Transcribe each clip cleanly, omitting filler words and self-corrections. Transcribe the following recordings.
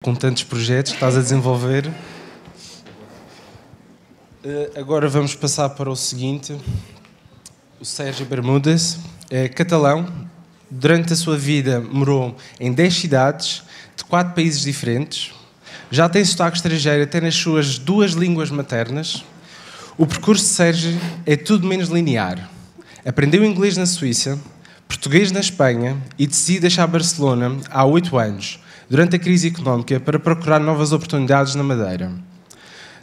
com tantos projetos que estás a desenvolver. Agora vamos passar para o seguinte. O Sérgio Bermúdez é catalão. Durante a sua vida morou em 10 cidades de 4 países diferentes. Já tem sotaque estrangeiro até nas suas 2 línguas maternas. O percurso de Sérgio é tudo menos linear. Aprendeu inglês na Suíça, português na Espanha e decidiu deixar Barcelona há 8 anos, durante a crise económica, para procurar novas oportunidades na Madeira.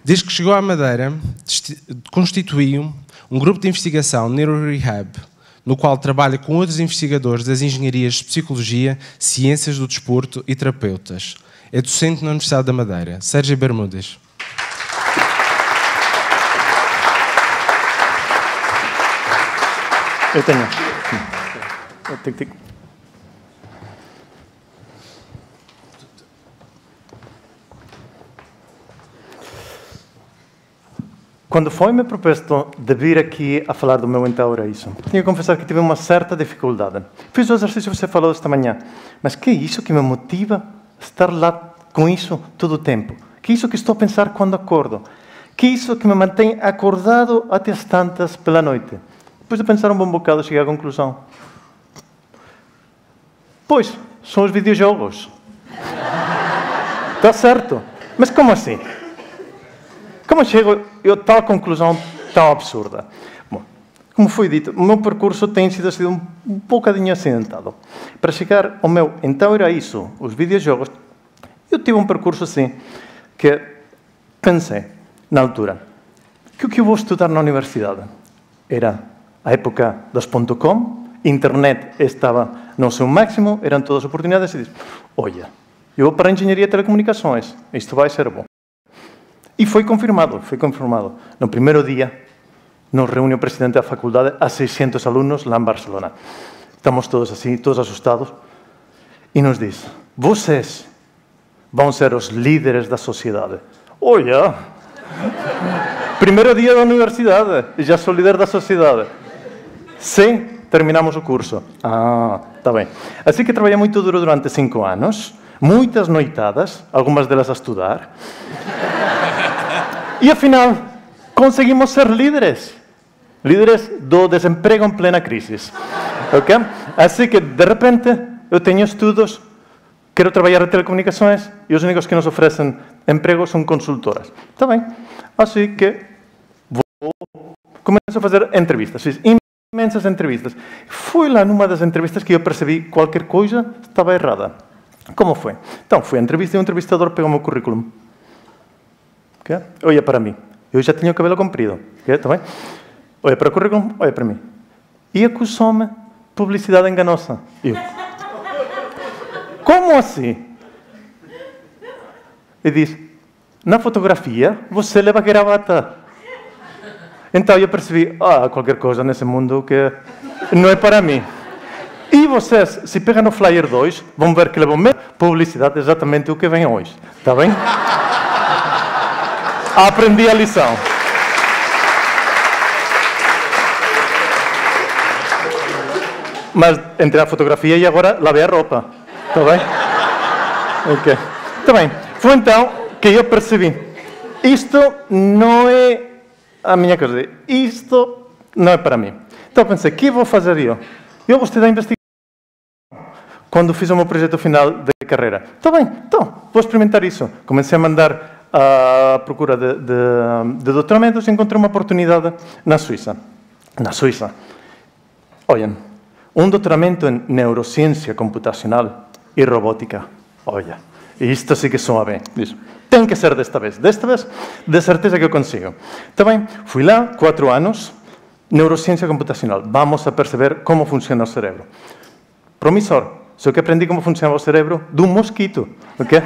Desde que chegou à Madeira, constituiu um grupo de investigação, NeuroRehab, no qual trabalha com outros investigadores das engenharias de psicologia, ciências do desporto e terapeutas. É docente na Universidade da Madeira. Sérgio Bermúdez. Eu tenho. Tic. Quando foi-me proposto de vir aqui a falar do meu Entauraíso, tenho que confessar que tive uma certa dificuldade. Fiz o exercício que você falou esta manhã, mas que é isso que me motiva a estar lá com isso todo o tempo? Que é isso que estou a pensar quando acordo? Que é isso que me mantém acordado até as tantas pela noite? Depois de pensar um bom bocado, cheguei à conclusão. Pois, são os videojogos. Está certo. Mas como assim? Como chego a tal conclusão tão absurda? Bom, como foi dito, o meu percurso tem sido um bocadinho acidentado. Para chegar ao meu Entauraíso, os videojogos, eu tive um percurso assim, que pensei, na altura, que o que eu vou estudar na universidade era a época das .com, internet estava no seu máximo, eram todas as oportunidades, e disse, olha, eu vou para a engenharia de telecomunicações, isto vai ser bom. E foi confirmado. No primeiro dia, nos reúne o presidente da faculdade a 600 alunos lá em Barcelona. Estamos todos assim, todos assustados, e nos diz, vocês vão ser os líderes da sociedade. Olha, primeiro dia da universidade, e já sou líder da sociedade. Sim, terminamos o curso. Ah, está bem. Assim que trabalhei muito duro durante 5 anos, muitas noitadas, algumas delas a estudar. E, afinal, conseguimos ser líderes. Líderes do desemprego em plena crise. Okay? Assim que, de repente, eu tenho estudos, quero trabalhar em telecomunicações e os únicos que nos oferecem emprego são consultoras. Está bem. Assim que começo a fazer entrevistas. Fiz imensas entrevistas. Foi lá numa das entrevistas que eu percebi que qualquer coisa estava errada. Como foi? Então, fui à entrevista e o entrevistador pegou o meu currículo. Okay? Olha para mim. Eu já tinha o cabelo comprido. Okay? Tá bem? Olha para o currículo, olha para mim. E acusou-me publicidade enganosa. Eu. Como assim? E diz, na fotografia você leva gravata. Então eu percebi, qualquer coisa nesse mundo que não é para mim. E vocês, se pegam no Flyer 2, vão ver que levam publicidade exatamente o que vem hoje. Está bem? Aprendi a lição. Mas entrei a fotografia e agora lavei a roupa. Está bem? Ok. Está bem. Foi então que eu percebi. Isto não é a minha coisa. Isto não é para mim. Então pensei, o que vou fazer eu? Eu gostei da investigação. Quando fiz o meu projeto final de carreira. Está bem, então, vou experimentar isso. Comecei a mandar à procura de doutoramentos e encontrei uma oportunidade na Suíça. Na Suíça. Olhem, um doutoramento em neurociência computacional e robótica. Olha, isto sí que soa bem. Isso. Tem que ser desta vez. Desta vez, de certeza que eu consigo. Está bem, fui lá, 4 anos, neurociência computacional. Vamos a perceber como funciona o cérebro. Promissor. Só que aprendi como funciona o cérebro de um mosquito. Ok?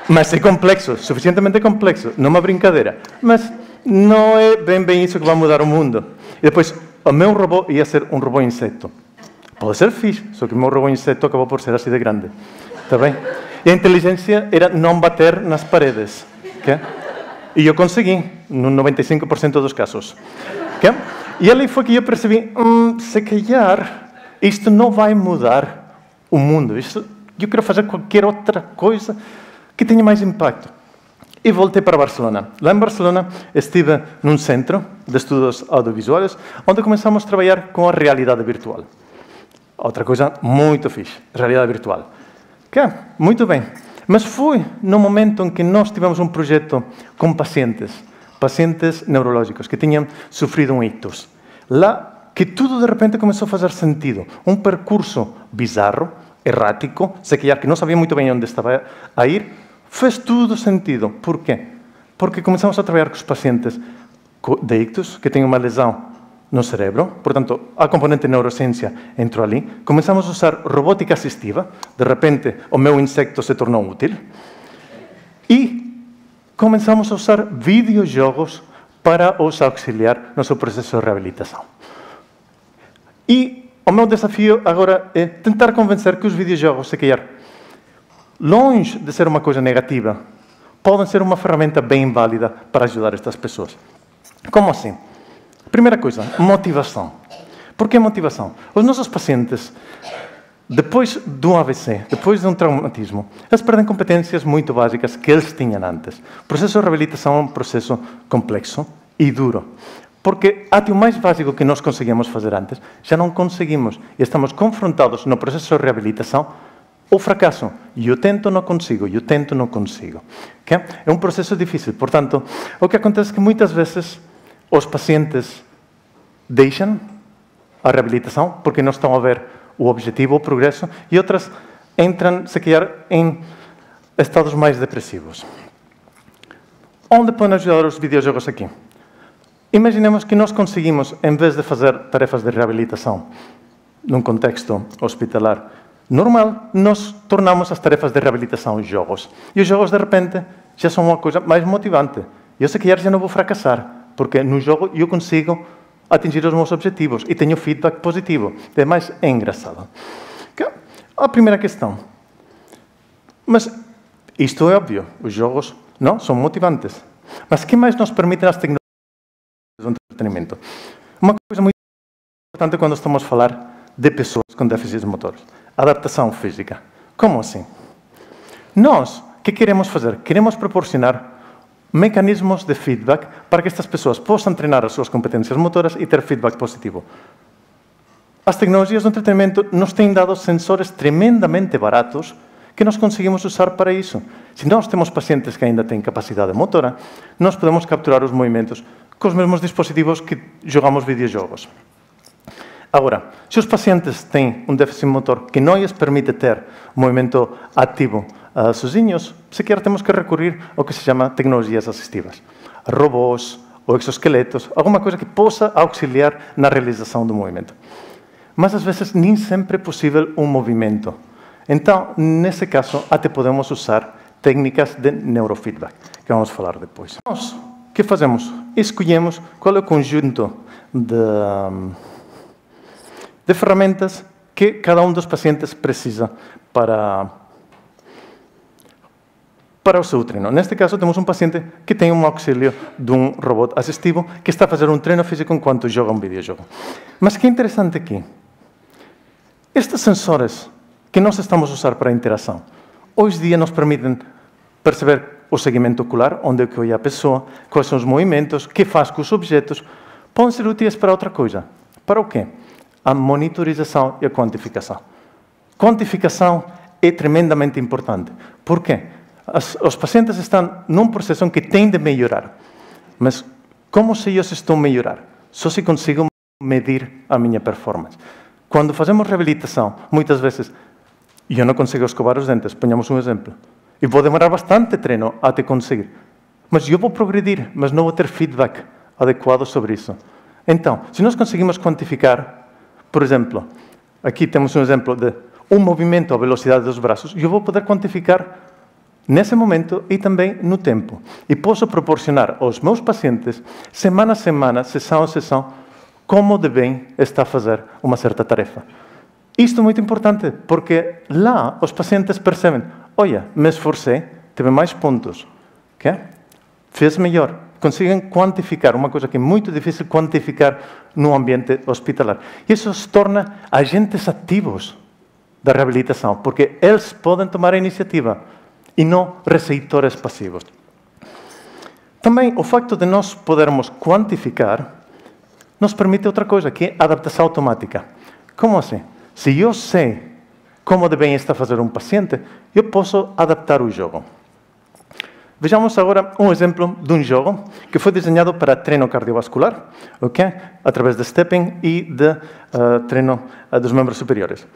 Mas é complexo, suficientemente complexo, não é uma brincadeira. Mas não é bem isso que vai mudar o mundo. E depois, o meu robô ia ser um robô inseto. Pode ser fixe, só que o meu robô inseto acabou por ser assim de grande. Está bem? E a inteligência era não bater nas paredes. Okay? E eu consegui, no 95% dos casos. Okay? E ali foi que eu percebi, se calhar, isto não vai mudar o mundo. Isto eu quero fazer qualquer outra coisa que tenha mais impacto. E voltei para Barcelona. Lá em Barcelona estive num centro de estudos audiovisuais, onde começamos a trabalhar com a realidade virtual. Outra coisa muito fixe, realidade virtual. Que é muito bem. Mas foi no momento em que nós tivemos um projeto com pacientes neurológicos que tinham sofrido um ictus. Lá que tudo de repente começou a fazer sentido. Um percurso bizarro, errático, se calhar que não sabia muito bem onde estava a ir, fez tudo sentido. Por quê? Porque começamos a trabalhar com os pacientes de ictus, que têm uma lesão no cérebro, portanto, a componente de neurociência entrou ali. Começamos a usar robótica assistiva, de repente o meu insecto se tornou útil, e começamos a usar videojogos para os auxiliar no seu processo de reabilitação. E o meu desafio agora é tentar convencer que os videojogos, se calhar, longe de ser uma coisa negativa, podem ser uma ferramenta bem válida para ajudar estas pessoas. Como assim? Primeira coisa, motivação. Por que motivação? Os nossos pacientes, depois do AVC, depois de um traumatismo, eles perdem competências muito básicas que eles tinham antes. O processo de reabilitação é um processo complexo e duro. Porque até o mais básico que nós conseguíamos fazer antes, já não conseguimos. E estamos confrontados no processo de reabilitação ao fracasso. Eu tento, não consigo. Eu tento, não consigo. Okay? É um processo difícil. Portanto, o que acontece é que muitas vezes os pacientes deixam a reabilitação porque não estão a ver o objetivo, o progresso, e outras entram, se calhar, em estados mais depressivos. Onde podem ajudar os videojogos aqui? Imaginemos que nós conseguimos, em vez de fazer tarefas de reabilitação num contexto hospitalar normal, nós tornamos as tarefas de reabilitação jogos. E os jogos, de repente, já são uma coisa mais motivante. Eu sei que já não vou fracassar, porque no jogo eu consigo atingir os meus objetivos e tenho feedback positivo. Ademais, é engraçado. A primeira questão. Mas isto é óbvio. Os jogos não são motivantes. Mas o que mais nos permitem as tecnologias do entretenimento? Uma coisa muito importante quando estamos a falar de pessoas com déficits motores. Adaptação física. Como assim? Nós, o que queremos fazer? Queremos proporcionar mecanismos de feedback para que estas pessoas possam treinar as suas competências motoras e ter feedback positivo. As tecnologias do entretenimento nos têm dado sensores tremendamente baratos que nós conseguimos usar para isso. Se nós temos pacientes que ainda têm capacidade motora, nós podemos capturar os movimentos com os mesmos dispositivos que jogamos videojogos. Agora, se os pacientes têm um déficit motor que não lhes permite ter movimento ativo sozinhos, sequer temos que recorrer ao que se chama tecnologias assistivas. Robôs ou exoesqueletos, alguma coisa que possa auxiliar na realização do movimento. Mas, às vezes, nem sempre é possível um movimento. Então, nesse caso, até podemos usar técnicas de neurofeedback, que vamos falar depois. Nós, o que fazemos? Escolhemos qual é o conjunto de ferramentas que cada um dos pacientes precisa para o seu treino. Neste caso, temos um paciente que tem um auxílio de um robô assistivo que está a fazer um treino físico enquanto joga um videojogo. Mas o que é interessante aqui? Estes sensores que nós estamos a usar para a interação, hoje em dia nos permitem perceber o segmento ocular, onde é que olha a pessoa, quais são os movimentos, o que faz com os objetos, podem ser úteis para outra coisa. Para o quê? A monitorização e a quantificação. Quantificação é tremendamente importante. Por quê? Os pacientes estão num processo em que têm de melhorar. Mas como sei eu se estou a melhorar? Só se consigo medir a minha performance. Quando fazemos reabilitação, muitas vezes, eu não consigo escovar os dentes, ponhamos um exemplo. E vou demorar bastante treino até conseguir. Mas eu vou progredir, mas não vou ter feedback adequado sobre isso. Então, se nós conseguimos quantificar, por exemplo, aqui temos um exemplo de um movimento à velocidade dos braços, eu vou poder quantificar nesse momento e também no tempo. E posso proporcionar aos meus pacientes, semana a semana, sessão a sessão, como devem estar a fazer uma certa tarefa. Isto é muito importante, porque lá os pacientes percebem, olha, me esforcei, tive mais pontos, okay? Fiz melhor. Conseguem quantificar, uma coisa que é muito difícil quantificar no ambiente hospitalar. E isso os torna agentes ativos da reabilitação, porque eles podem tomar a iniciativa e não receptores passivos. Também o facto de nós podermos quantificar nos permite outra coisa, que é a adaptação automática. Como assim? Se eu sei como de bem está a fazer um paciente, eu posso adaptar o jogo. Vejamos agora um exemplo de um jogo que foi desenhado para treino cardiovascular, okay? Através de stepping e de treino dos membros superiores.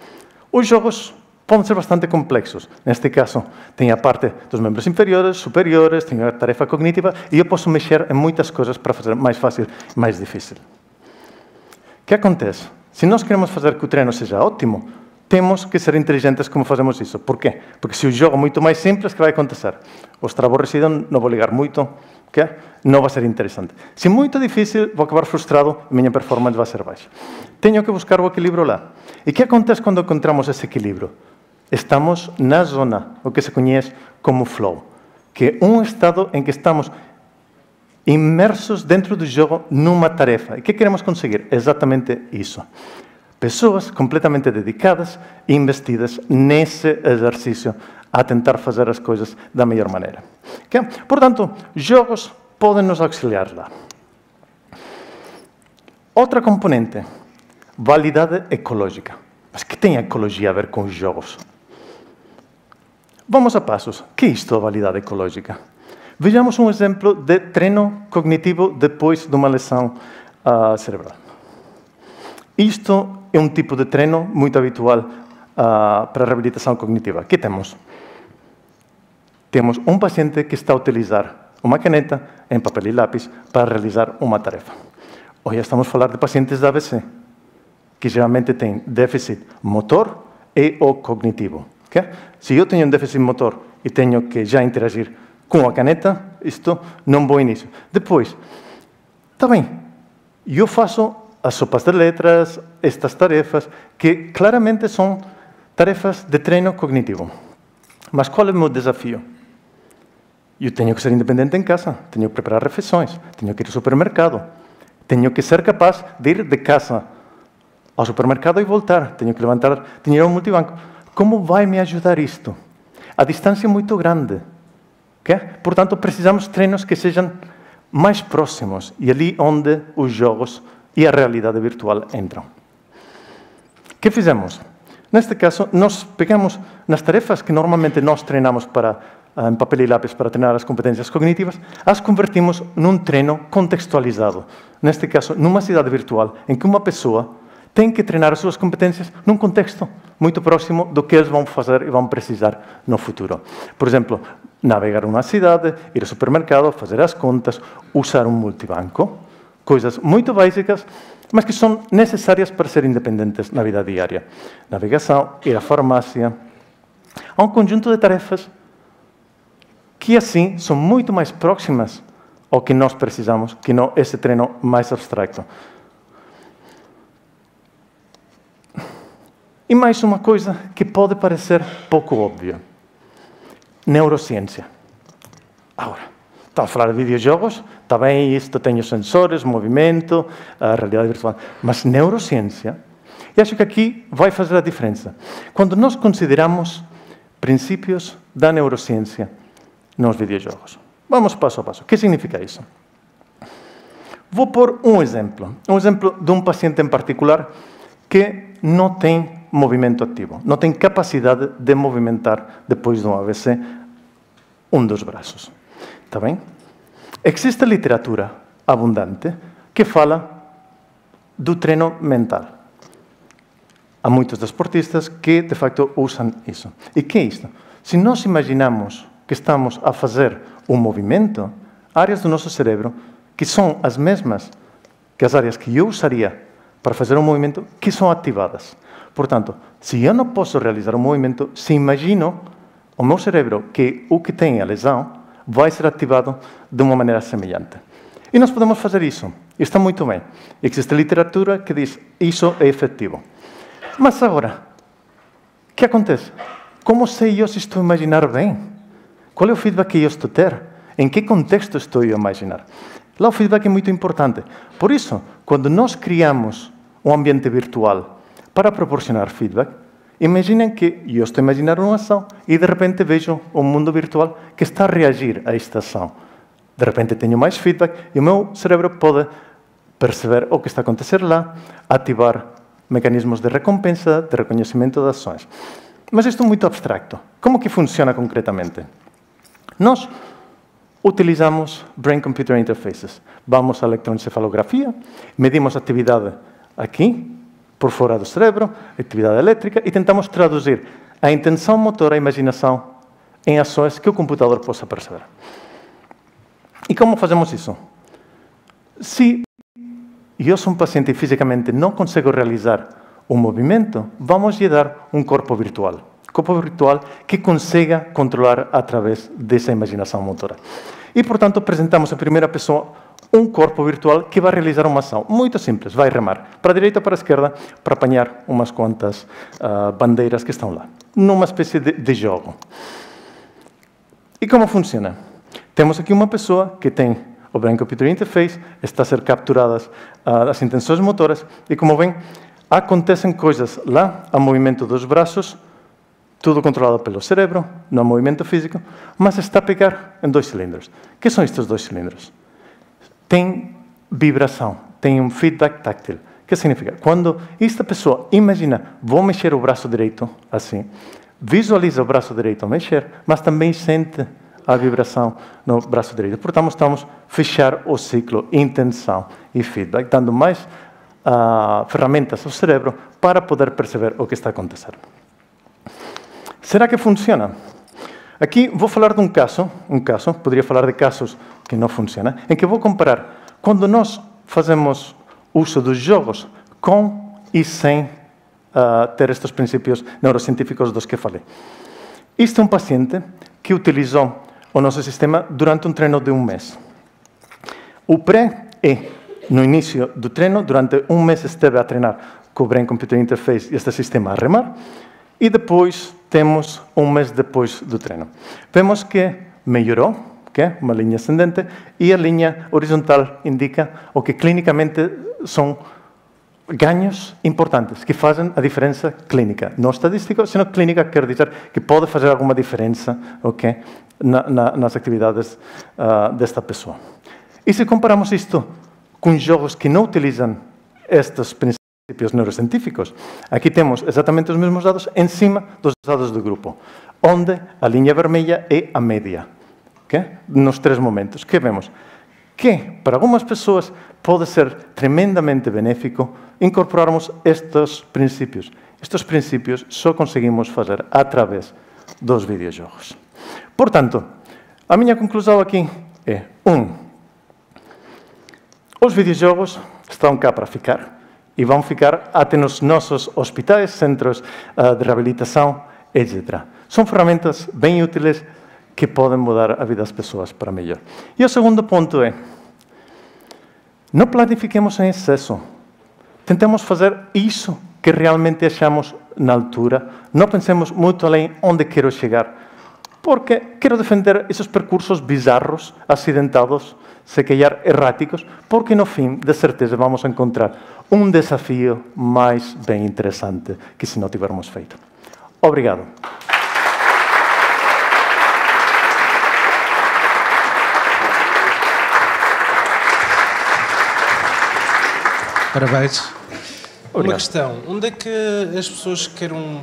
Os jogos podem ser bastante complexos. Neste caso, tem a parte dos membros inferiores, superiores, tem a tarefa cognitiva e eu posso mexer em muitas coisas para fazer mais fácil e mais difícil. O que acontece? Se nós queremos fazer que o treino seja ótimo, temos que ser inteligentes como fazemos isso. Por quê? Porque se o jogo é muito mais simples, o que vai acontecer? O estar aborrecido, não vou ligar muito, okay? Não vai ser interessante. Se é muito difícil, vou acabar frustrado e minha performance vai ser baixa. Tenho que buscar o equilíbrio lá. E o que acontece quando encontramos esse equilíbrio? Estamos na zona, o que se conhece como flow, que é um estado em que estamos imersos dentro do jogo numa tarefa. E o que queremos conseguir? Exatamente isso. Pessoas completamente dedicadas e investidas nesse exercício a tentar fazer as coisas da melhor maneira. Okay? Portanto, jogos podem nos auxiliar lá. Outra componente, validade ecológica. Mas o que tem a ecologia a ver com os jogos? Vamos a passos. O que é isto, a validade ecológica? Vejamos um exemplo de treino cognitivo depois de uma lesão cerebral. Isto é um tipo de treino muito habitual para a reabilitação cognitiva. O que temos? Temos um paciente que está a utilizar uma caneta em papel e lápis para realizar uma tarefa. Hoje estamos a falar de pacientes de AVC, que geralmente têm déficit motor e ou cognitivo. Okay? Se eu tenho um déficit motor e tenho que já interagir com a caneta, isto não vou início. Depois, está bem, eu faço as sopas de letras, estas tarefas, que claramente são tarefas de treino cognitivo. Mas qual é o meu desafio? Eu tenho que ser independente em casa, tenho que preparar refeições, tenho que ir ao supermercado, tenho que ser capaz de ir de casa ao supermercado e voltar, tenho que levantar dinheiro ao multibanco. Como vai me ajudar isto? A distância é muito grande. Okay? Portanto, precisamos de treinos que sejam mais próximos e ali onde os jogos e a realidade virtual entram. O que fizemos? Neste caso, nós pegamos nas tarefas que normalmente nós treinamos em papel e lápis para treinar as competências cognitivas, as convertimos num treino contextualizado. Neste caso, numa cidade virtual, em que uma pessoa tem que treinar as suas competências num contexto muito próximo do que eles vão fazer e vão precisar no futuro. Por exemplo, navegar uma cidade, ir ao supermercado, fazer as contas, usar um multibanco, coisas muito básicas, mas que são necessárias para ser independentes na vida diária. Navegação, ir à farmácia. Há um conjunto de tarefas que, assim, são muito mais próximas ao que nós precisamos, que não esse treino mais abstrato. E mais uma coisa que pode parecer pouco óbvia. Neurociência. Agora, estamos a falar de videojogos, está bem, isto tem os sensores, movimento, a realidade virtual. Mas neurociência, e acho que aqui vai fazer a diferença. Quando nós consideramos princípios da neurociência nos videojogos. Vamos passo a passo. O que significa isso? Vou pôr um exemplo de um paciente em particular que não tem movimento ativo, não tem capacidade de movimentar, depois de um AVC, um dos braços. Está bem? Existe literatura abundante que fala do treino mental. Há muitos desportistas que, de facto, usam isso. E que é isto? Se nós imaginamos que estamos a fazer um movimento, áreas do nosso cérebro que são as mesmas que as áreas que eu usaria para fazer um movimento, que são ativadas. Portanto, se eu não posso realizar um movimento, se imagino o meu cérebro que o que tem a lesão vai ser ativado de uma maneira semelhante. E nós podemos fazer isso. E está muito bem. Existe literatura que diz isso é efetivo. Mas agora, o que acontece? Como sei eu se estou a imaginar bem? Qual é o feedback que eu estou a ter? Em que contexto estou eu a imaginar? Lá o feedback é muito importante. Por isso, quando nós criamos um ambiente virtual para proporcionar feedback, Imaginem que eu estou a imaginar uma ação e, de repente, vejo um mundo virtual que está a reagir a esta ação. De repente, tenho mais feedback e o meu cérebro pode perceber o que está a acontecer lá, ativar mecanismos de recompensa, de reconhecimento de ações. Mas isto é muito abstracto. Como que funciona concretamente? Nós utilizamos Brain-Computer Interfaces. Vamos à eletroencefalografia, medimos a atividade aqui, por fora do cérebro, atividade elétrica, e tentamos traduzir a intenção motora, a imaginação, em ações que o computador possa perceber. E como fazemos isso? Se eu sou um paciente e fisicamente não consigo realizar um movimento, vamos lhe dar um corpo virtual. Corpo virtual que consiga controlar através dessa imaginação motora. E, portanto, apresentamos em primeira pessoa um corpo virtual que vai realizar uma ação muito simples. Vai remar para a direita ou para a esquerda para apanhar umas quantas bandeiras que estão lá. Numa espécie de jogo. E como funciona? Temos aqui uma pessoa que tem o Brain Computer Interface, está a ser capturadas as intenções motoras e, como veem, acontecem coisas lá, há movimento dos braços, tudo controlado pelo cérebro, não há movimento físico, mas está a pegar em 2 cilindros. O que são estes 2 cilindros? Tem vibração, tem um feedback táctil. O que significa? Quando esta pessoa imagina, vou mexer o braço direito, assim, visualiza o braço direito mexer, mas também sente a vibração no braço direito. Portanto, estamos a fechar o ciclo intenção e feedback, dando mais ferramentas ao cérebro para poder perceber o que está a acontecer. Será que funciona? Aqui vou falar de um caso, poderia falar de casos que não funcionam, em que vou comparar quando nós fazemos uso dos jogos com e sem ter estes princípios neurocientíficos dos que falei. Este é um paciente que utilizou o nosso sistema durante um treino de 1 mês. O pré é, no início do treino, durante 1 mês esteve a treinar com o Brain Computer Interface e este sistema a remar, e depois temos 1 mês depois do treino. Vemos que melhorou, que é uma linha ascendente, e a linha horizontal indica o que clinicamente são ganhos importantes, que fazem a diferença clínica. Não estadística, sino clínica, quer dizer que pode fazer alguma diferença nas atividades desta pessoa. E se comparamos isto com jogos que não utilizam estes princípios neurocientíficos, aqui temos exatamente os mesmos dados em cima dos dados do grupo, onde a linha vermelha é a média, nos 3 momentos. Que vemos? Que, para algumas pessoas, pode ser tremendamente benéfico incorporarmos estes princípios. Estes princípios só conseguimos fazer através dos videojogos. Portanto, a minha conclusão aqui é: 1. Os videojogos estão cá para ficar e vão ficar até nos nossos hospitais, centros de reabilitação, etc. São ferramentas bem úteis que podem mudar a vida das pessoas para melhor. E o segundo ponto é: não planifiquemos em excesso. Tentemos fazer isso que realmente achamos na altura. Não pensemos muito além onde quero chegar. Porque quero defender esses percursos bizarros, acidentados, se calhar erráticos, porque no fim, de certeza, vamos encontrar um desafio mais bem interessante que se não tivermos feito. Obrigado. Parabéns. Obrigado. Uma questão. Onde é que as pessoas queiram